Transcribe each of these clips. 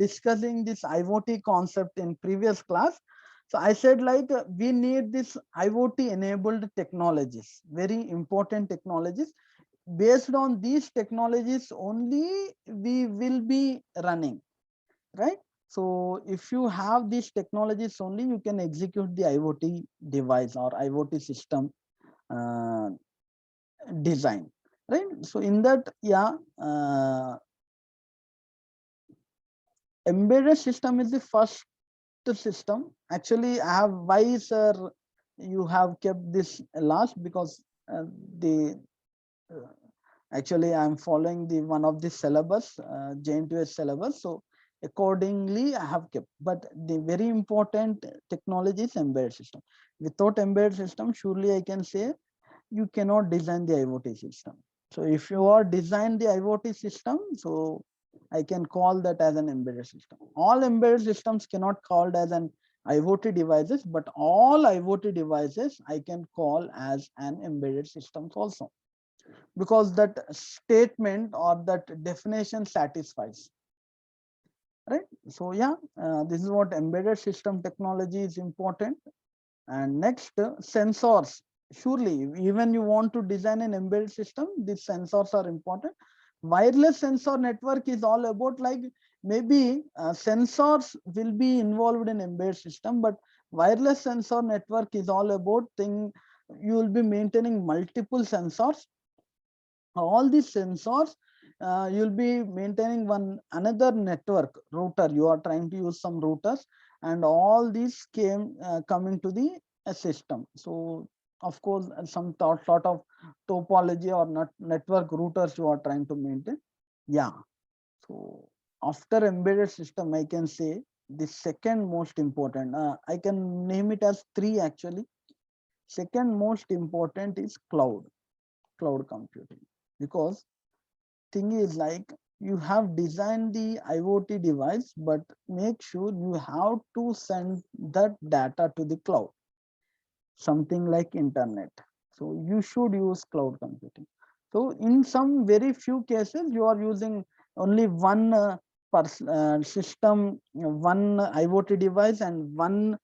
discussing this IoT concept in previous class. So I said like we need this IoT enabled technologies, very important technologies. Based on these technologies only we will be running, right? So if you have these technologies only, you can execute the IoT device or IoT system uh, design, right? So in that, yeah, embedded system is the first system. Actually, I have, why sir you have kept this last? Because the uh, actually I'm following the one of the syllabus, JNTS syllabus. So accordingly I have kept, but the very important technology is embedded system. Without embedded system, surely I can say you cannot design the IoT system. So if you are design the IoT system, so I can call that as an embedded system. All embedded systems cannot called as an IoT devices, but all IoT devices I can call as an embedded systems also, because that statement or that definition satisfies, right? So yeah, this is what embedded system technology is important. And next, sensors. Surely, even you want to design an embedded system, these sensors are important. Wireless sensor network is all about like, maybe sensors will be involved in embedded system, but wireless sensor network is all about thing. You will be maintaining multiple sensors. All these sensors, you'll be maintaining one another network router. You are trying to use some routers, and all these came coming to the system. So of course some sort of topology or not network routers you are trying to maintain. Yeah. So after embedded system, I can say the second most important, I can name it as three actually. Second most important is cloud computing. Because thing is like, you have designed the IoT device, but make sure you have to send that data to the cloud, something like internet. So you should use cloud computing. So in some very few cases, you are using only one system, one IoT device, and one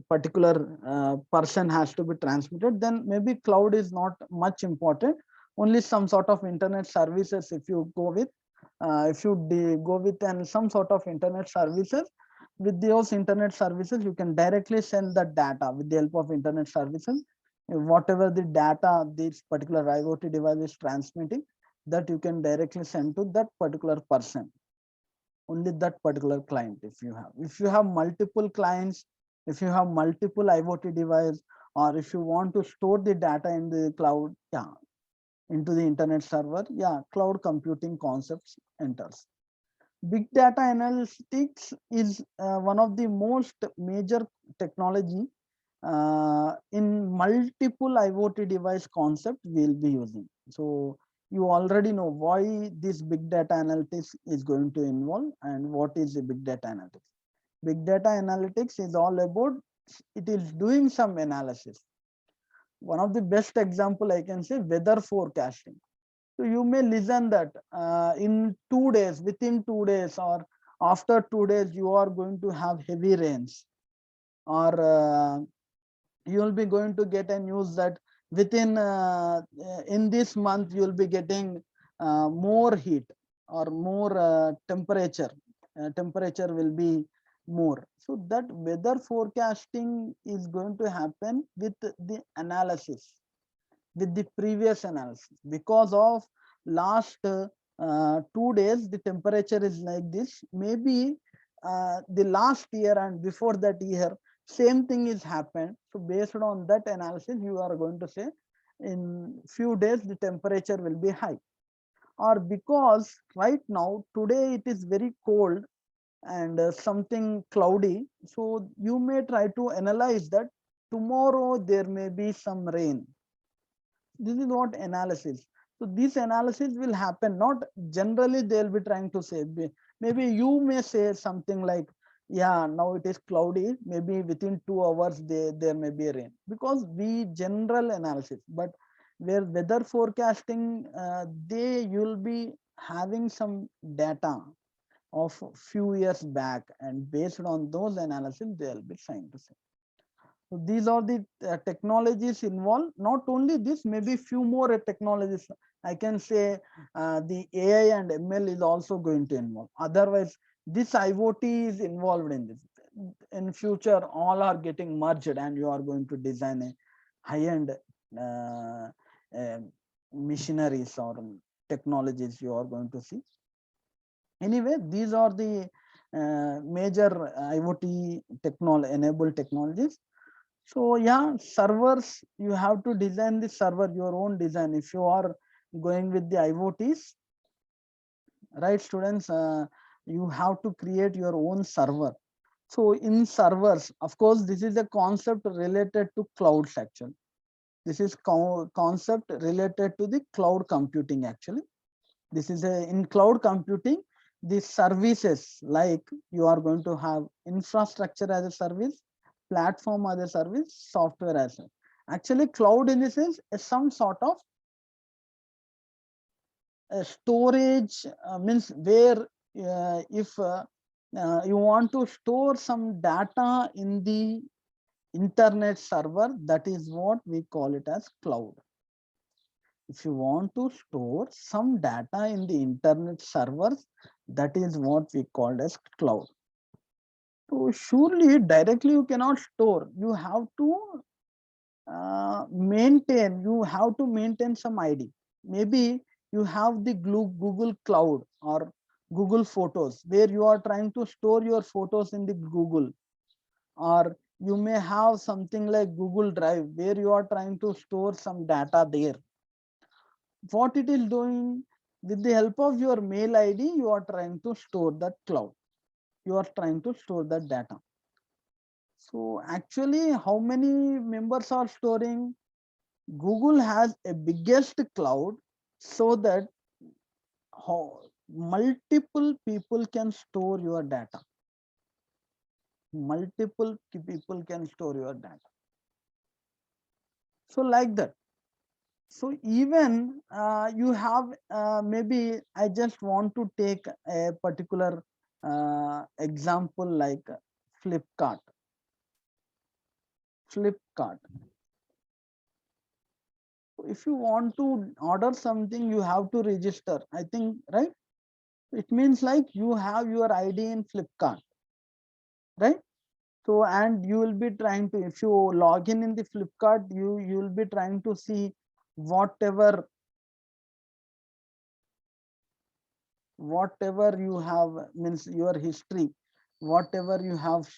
particular person has to be transmitted. Then maybe cloud is not much important. Only some sort of internet services, if you go with, if you go with and some sort of internet services, with those internet services you can directly send the data with the help of internet services. Whatever the data this particular IoT device is transmitting, that you can directly send to that particular person, only that particular client. If you have multiple clients, if you have multiple IoT device, or if you want to store the data in the cloud, yeah, into the internet server, yeah, cloud computing concepts enters. Big data analytics is one of the most major technology in multiple IoT device concept we'll be using. So you already know why this big data analytics is going to involve and what is the big data analytics. Big data analytics is all about, it is doing some analysis. One of the best example I can say, weather forecasting. So you may listen that in 2 days, within 2 days, or after 2 days, you are going to have heavy rains, or you will be going to get a news that within in this month you will be getting more heat or more temperature. Temperature will be more. So that weather forecasting is going to happen with the analysis, with the previous analysis. Because of last 2 days the temperature is like this, maybe the last year and before that year same thing is happened. So based on that analysis you are going to say in few days the temperature will be high. Or because right now today it is very cold and something cloudy, so you may try to analyze that tomorrow there may be some rain. This is what analysis. So this analysis will happen, not generally they'll be trying to say. Maybe you may say something like, yeah, now it is cloudy, maybe within 2 hours there may be rain, because we general analysis. But where weather forecasting, they you'll be having some data, of few years back, and based on those analysis they'll be trying to say. So these are the technologies involved. Not only this, maybe few more technologies. I can say the AI and ML is also going to involve. Otherwise, this IoT is involved in this. In future, all are getting merged, and you are going to design a high-end uh, uh, machineries or technologies you are going to see. Anyway, these are the major IoT enabled technologies. So yeah, servers, you have to design the server, your own design. If you are going with the IoTs, right, students, you have to create your own server. So in servers, of course, this is a concept related to clouds actually. This is concept related to the cloud computing actually. This is in cloud computing, the services like you are going to have infrastructure as a service, platform as a service, software as a. Actually, cloud in this is some sort of storage, means where if you want to store some data in the internet server, that is what we call it as cloud. If you want to store some data in the internet servers, that is what we call as cloud. So surely directly you cannot store. You have to maintain some ID. Maybe you have the Google Cloud or Google Photos, where you are trying to store your photos in the Google, or you may have something like Google Drive, where you are trying to store some data there. What it is doing, with the help of your mail ID, you are trying to store that cloud. You are trying to store that data. So actually, how many members are storing? Google has a biggest cloud, so that how multiple people can store your data. Multiple people can store your data. So like that. So even you have maybe I just want to take a particular example like Flipkart. Flipkart. If you want to order something, you have to register. I think, right? It means like you have your ID in Flipkart, right? So, and you will be trying to, if you log in the Flipkart, you will be trying to see whatever you have, means your history, whatever you have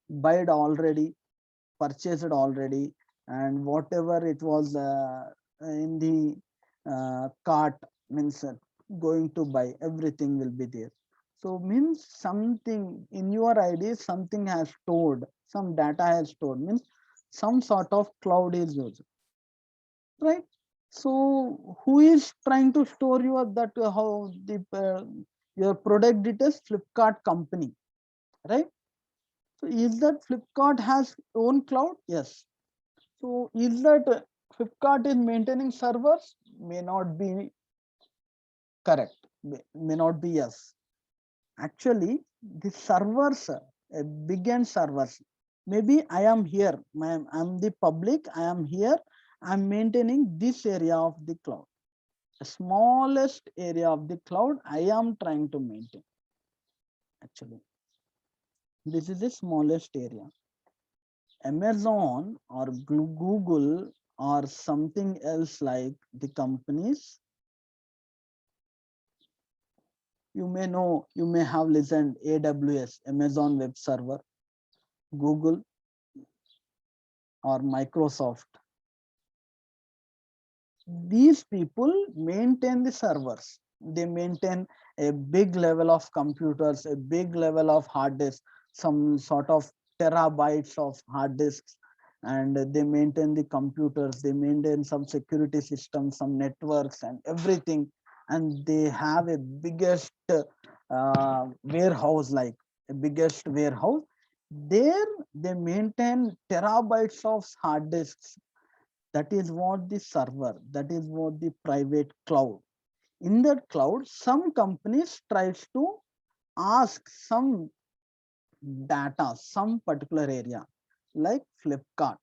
bought already, purchased already, and whatever it was in the cart, means going to buy, everything will be there. So means something in your ID, something has stored, some data has stored, means some sort of cloud is used, right? So who is trying to store your that how the your product details? Flipkart company, right? So is that Flipkart has own cloud? Yes. So is that Flipkart is maintaining servers? May not be correct. May not be yes. Actually, the servers, big end servers. Maybe I am here. I'm the public. I am here. I'm maintaining this area of the cloud. The smallest area of the cloud I am trying to maintain. Actually, this is the smallest area. Amazon or Google or something else like the companies, you may know, you may have listened AWS, Amazon Web Server, Google or Microsoft. These people maintain the servers. They maintain a big level of computers, a big level of hard disk, some sort of terabytes of hard disks, and they maintain the computers, they maintain some security systems, some networks and everything. And they have a biggest warehouse, like a biggest warehouse. There they maintain terabytes of hard disks. That is what the server, that is what the private cloud. In that cloud, some companies tries to ask some data, some particular area, like Flipkart,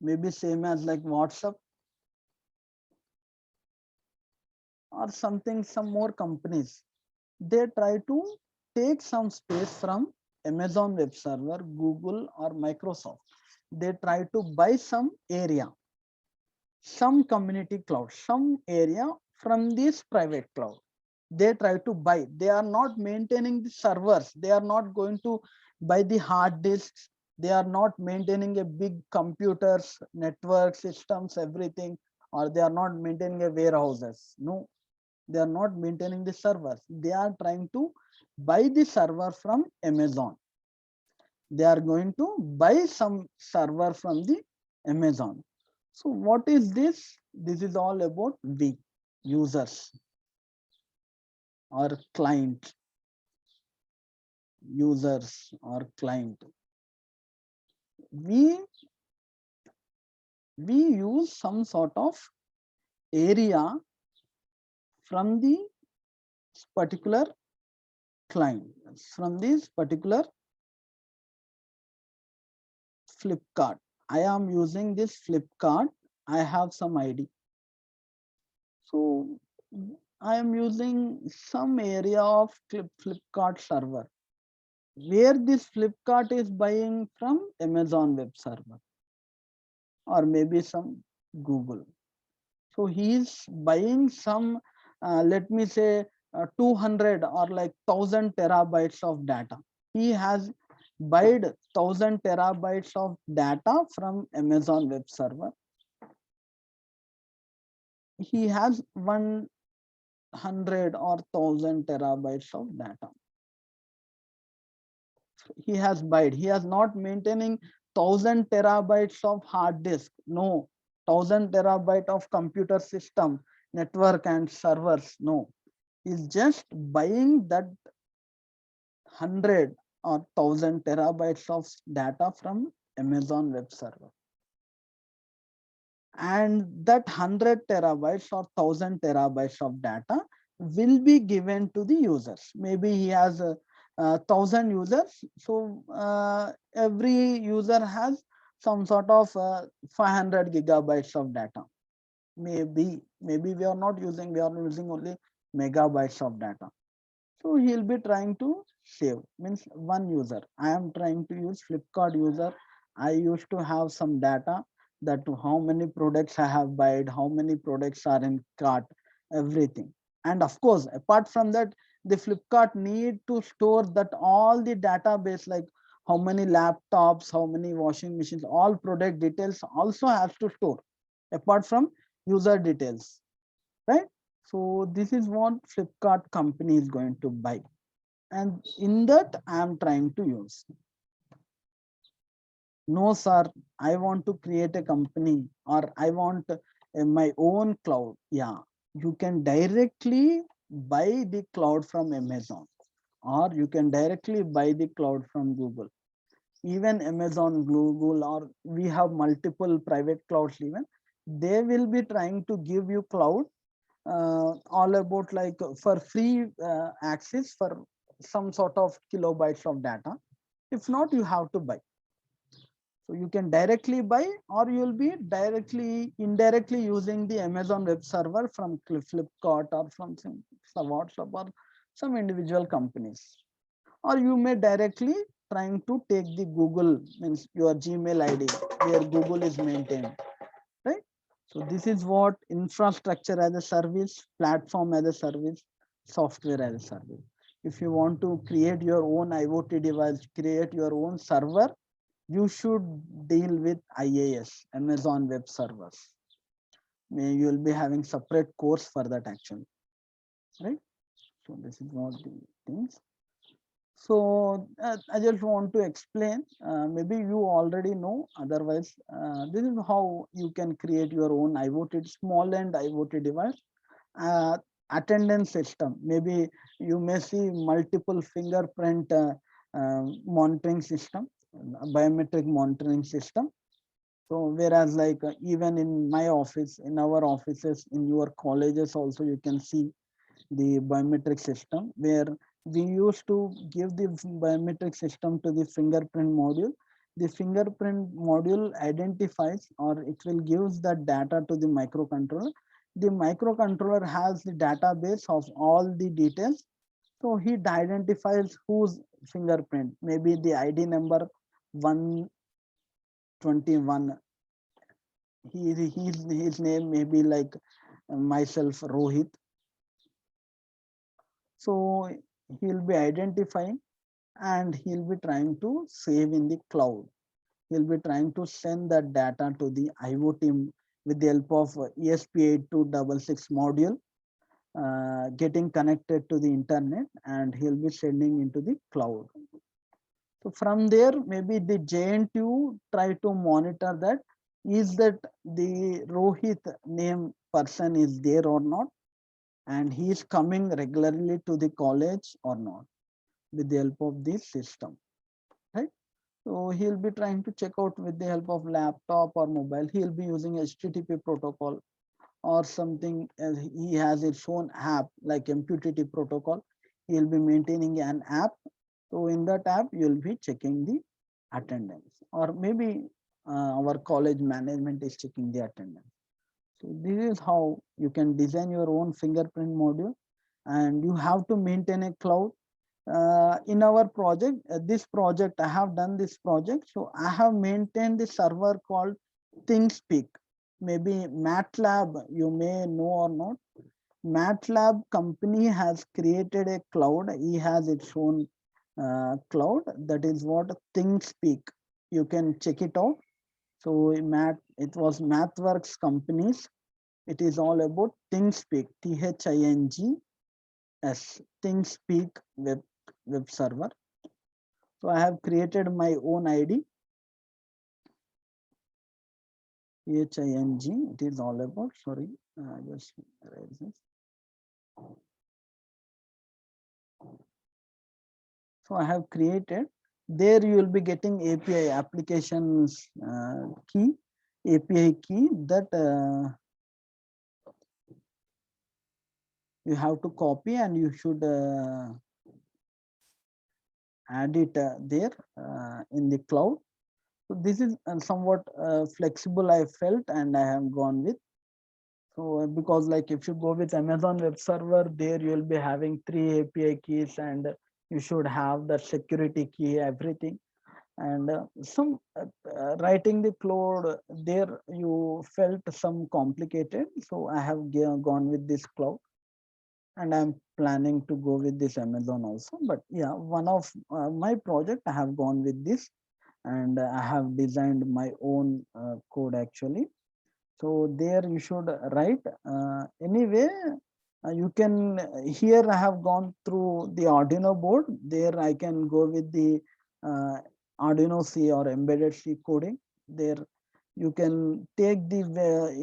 maybe same as like WhatsApp or something, some more companies, they try to take some space from Amazon Web Server, Google or Microsoft. They try to buy some area, some community cloud, some area from this private cloud. They try to buy. They are not maintaining the servers. They are not going to buy the hard disks. They are not maintaining a big computers, network systems, everything, or they are not maintaining a warehouses. No, they are not maintaining the servers. They are trying to buy the server from Amazon. They are going to buy some server from the Amazon. So what is this? This is all about we users or client, users or client. We we use some sort of area from the particular client, from this particular Flipkart. I am using this Flipkart. I have some ID. So I am using some area of Flipkart server where this Flipkart is buying from Amazon Web Server or maybe some Google. So he is buying some, let me say, 200 or like 1,000 terabytes of data. He has bought 1,000 terabytes of data from Amazon Web Server. He has 100 or 1,000 terabytes of data. He has bought. He has not maintaining 1,000 terabytes of hard disk. No, 1,000 terabyte of computer system, network and servers. No, is just buying that 100 or 1,000 terabytes of data from Amazon Web Server. And that 100 terabytes or 1,000 terabytes of data will be given to the users. Maybe he has 1,000 users. So every user has some sort of 500 gigabytes of data. Maybe we are not using, we are using only megabytes of data. So he'll be trying to save, means one user. I am trying to use Flipkart user. I used to have some data that how many products I have bought, how many products are in cart, everything. And of course, apart from that, the Flipkart need to store that all the database, like how many laptops, how many washing machines, all product details also has to store apart from user details, right? So this is what Flipkart company is going to buy. And in that, I am trying to use. No, sir, I want to create a company or I want my own cloud. Yeah, you can directly buy the cloud from Amazon or you can directly buy the cloud from Google. Even Amazon, Google, or we have multiple private clouds even, they will be trying to give you cloud all about like for free access for some sort of kilobytes of data. If not, you have to buy. So you can directly buy or you'll be indirectly using the Amazon Web Server from Flipkart or from some WhatsApp or some individual companies. Or you may directly trying to take the Google, means your Gmail ID where Google is maintained, right? So this is what infrastructure as a service, platform as a service, software as a service. If you want to create your own IoT device, create your own server, you should deal with IaaS, Amazon Web Servers. You will be having separate course for that actually, right? So this is what the things. So I just want to explain, maybe you already know, otherwise this is how you can create your own IoT, small end IoT device. Uh, Attendance system, maybe you may see multiple fingerprint monitoring system, biometric monitoring system. So whereas like even in my office, in our offices, in your colleges also you can see the biometric system, where we used to give the biometric system to the fingerprint module. The fingerprint module identifies, or it will gives the data to the microcontroller. The microcontroller has the database of all the details, so he identifies whose fingerprint, maybe the ID number 121. His name may be like myself, Rohit. So he'll be identifying, and he'll be trying to save in the cloud. He'll be trying to send that data to the IoT with the help of ESP8266 module, getting connected to the internet, and he'll be sending into the cloud. So from there, maybe the JNTU try to monitor that, is that the Rohit name person is there or not, and he is coming regularly to the college or not, with the help of this system, right? So he'll be trying to check out with the help of laptop or mobile. He'll be using HTTP protocol or something. He has his own app like MQTT protocol. He'll be maintaining an app. So in that app, you'll be checking the attendance, or maybe our college management is checking the attendance. So this is how you can design your own fingerprint module, and you have to maintain a cloud. In our project, this project, I have done this project. So I have maintained the server called ThinkSpeak. Maybe MATLAB, you may know or not. MATLAB company has created a cloud. He has its own cloud. That is what ThinkSpeak. You can check it out. So it was MathWorks companies. It is all about ThinkSpeak, THINGS, ThinkSpeak web server. So I have created my own ID, THING. It is all about, sorry, just erase this. So I have created. There you will be getting API applications key, API key that you have to copy, and you should add it there in the cloud. So this is somewhat flexible, I felt, and I have gone with. So because like if you go with Amazon web server, there you will be having 3 API keys, and you should have the security key, everything. And some writing the cloud there, you felt some complicated. So I have gone with this cloud, and I'm planning to go with this Amazon also. But yeah, one of my project, I have gone with this, and I have designed my own code actually. So there you should write anyway. You can, here I have gone through the Arduino board. There I can go with the Arduino C or embedded C coding. There you can take the,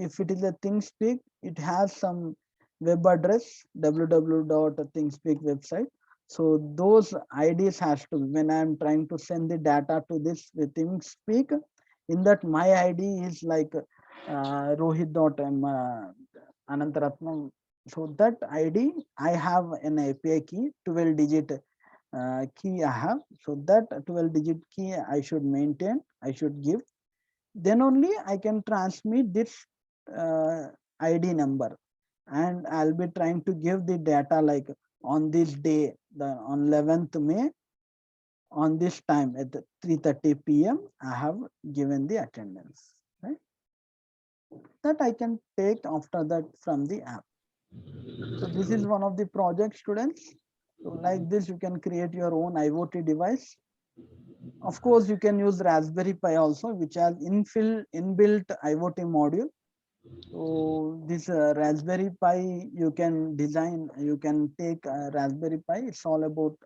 if it is a ThinkSpeak, it has some web address, www.thingspeak website. So those IDs has to, when I'm trying to send the data to this with ThinkSpeak, in that my ID is like Rohit.m Anantaratnam. So that ID, I have an API key, 12 digit key I have. So that 12 digit key I should maintain, I should give. Then only I can transmit this ID number, and I'll be trying to give the data like on this day, on 11th May, on this time at 3:30 p.m. I have given the attendance, right? That I can take after that from the app. So this is one of the project, students. So like this, you can create your own IoT device. Of course, you can use Raspberry Pi also, which has inbuilt IoT module. So this Raspberry Pi, you can design, you can take Raspberry Pi. It's all about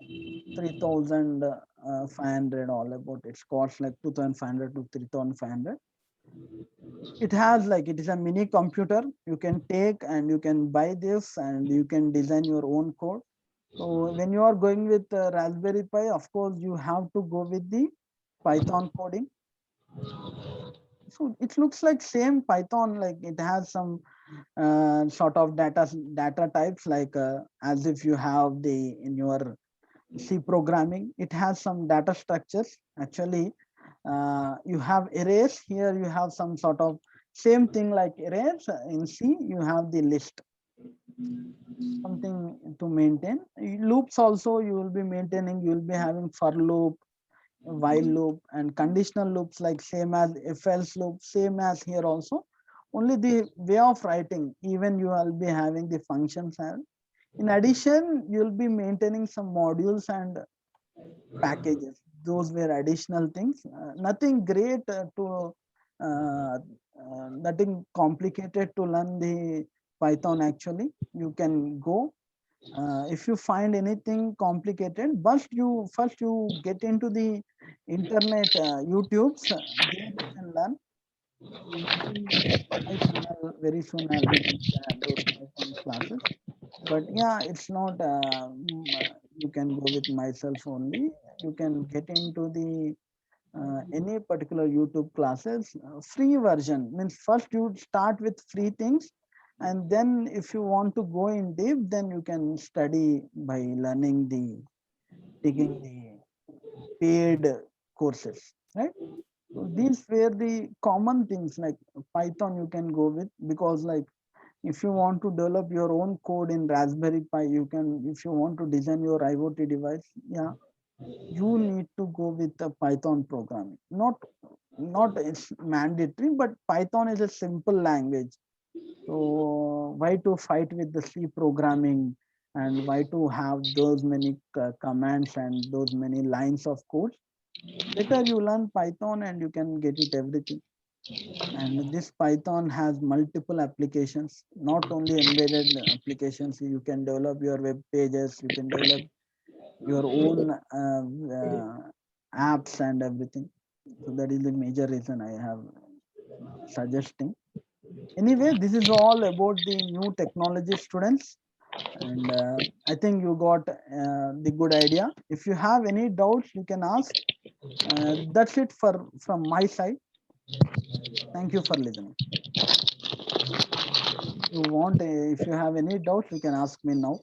3,500, all about, it's cost like 2,500 to 3,500. It has like, it is a mini computer. You can take and you can buy this, and you can design your own code. So when you are going with Raspberry Pi, of course, you have to go with the Python coding. So it looks like same Python, like it has some sort of data types, like as if you have the in your C programming, it has some data structures. Actually, you have arrays here. You have some sort of same thing like arrays in C. You have the list, something to maintain. Loops also you will be maintaining. You will be having for loop, while loop, and conditional loops, like same as if else loop, same as here also. Only the way of writing, even you will be having the functions. And in addition, you'll be maintaining some modules and packages. Those were additional things. Nothing great nothing complicated to learn the Python. Actually, you can go. If you find anything complicated, first you get into the internet, YouTube's. There you can learn. Maybe my channel very soon I'll be doing those Python classes. But yeah, it's not. You can go with myself only. You can get into the any particular YouTube classes. Free version means first you start with free things, and then if you want to go in deep, then you can study by learning the taking the paid courses, right? So these were the common things. Like Python you can go with, because like if you want to develop your own code in Raspberry Pi, you can. If you want to design your IoT device, yeah, you need to go with the Python programming. Not it's mandatory, but Python is a simple language. So why to fight with the C programming, and why to have those many commands and those many lines of code? Better you learn Python and you can get it everything. And this Python has multiple applications, not only embedded applications. You can develop your web pages, you can develop your own apps and everything. So that is the major reason I have suggesting. Anyway, this is all about the new technology, students, and I think you got the good idea. If you have any doubts, you can ask. That's it for from my side. Thank you for listening. You want, if you have any doubts, you can ask me now.